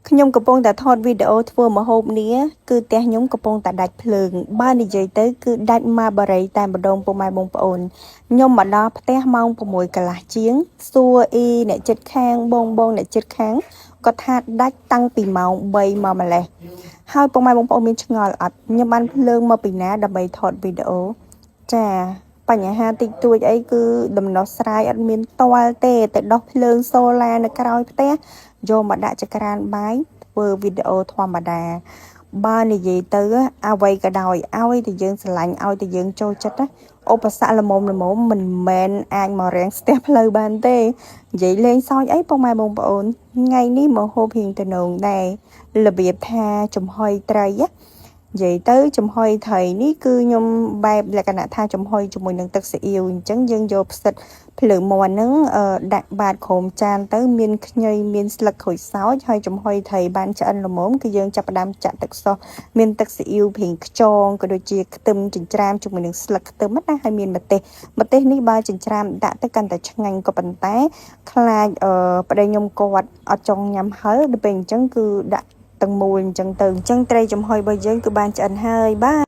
ខ្ញុំកំពុងតែថតវីដេអូធ្វើម្ហូបនេះគឺផ្ទះខ្ញុំកំពុងតែដាច់ភ្លើងបើនិយាយទៅគឺដាច់មកបារីតែម្ដងពុកម៉ែបងប្អូនខ្ញុំមកដល់ផ្ទះម៉ោង 6 កន្លះជាងសួរអ៊ីអ្នកចិត្តខាងបងអ្នកចិត្តខាងគាត់ថាដាច់តាំងពីម៉ោង 3 មកម្លេះហើយពុកម៉ែបងប្អូនមានឆ្ងល់អត់ខ្ញុំបានភ្លើងមកពីណាដើម្បីថតវីដេអូចាបញ្ហាតិចតួចអីគឺដំណោះស្រាយអត់មានតល់ទេទៅដោះភ្លើងសូឡានៅក្រោយផ្ទះយកមកដាក់ចក្រានបាយធ្វើវីដេអូធម្មតាបើនិយាយទៅអ្វីក៏ដោយឲ្យតែយើងស្រឡាញ់ឲ្យតែយើងចូលចិត្តណាឧបសគ្គល្មមមិនមែនអាចមករាំងស្ទះផ្លូវបានទេនិយាយលេងសើចអីពុកម៉ែបងប្អូនថ្ងៃនេះមកហូបរៀងទៅនងដែររបៀបថាចំហុយត្រីនិយាយទៅចំហុយត្រីនេះគឺខ្ញុំបែបលក្ខណៈថាចំហុយជាមួយនឹងទឹកស៊ីអ៊ីវអញ្ចឹងយើងយកផ្សិតភ្លើងមាន់ហ្នឹងដាក់បាតក្រោមចានទៅមានខ្ញីមានស្លឹកក្រូចសើចហើយចំហុយត្រីបានឆ្អិនល្មមគឺយើងចាប់ផ្ដើមចាក់ទឹកសោះមានទឹកស៊ីអ៊ីវព្រីងខ្យងក៏ដូចជាខ្ទឹមចិញ្ច្រាំជាមួយនឹងស្លឹកខ្ទឹមណាហើយមានម្ទេសនេះបើចិញ្ច្រាំដាក់ទៅកាន់តែឆ្ងាញ់ក៏ប៉ុន្តែខ្លាចប្តីខ្ញុំគាត់អត់ចង់ញ៉ាំហឹលដល់ពេលអញ្ចឹងគឺដាក់ទាំងមូលអញ្ចឹងទៅអញ្ចឹងត្រីចំហុយរបស់យើងគឺបានឆ្អិនហើយបាទ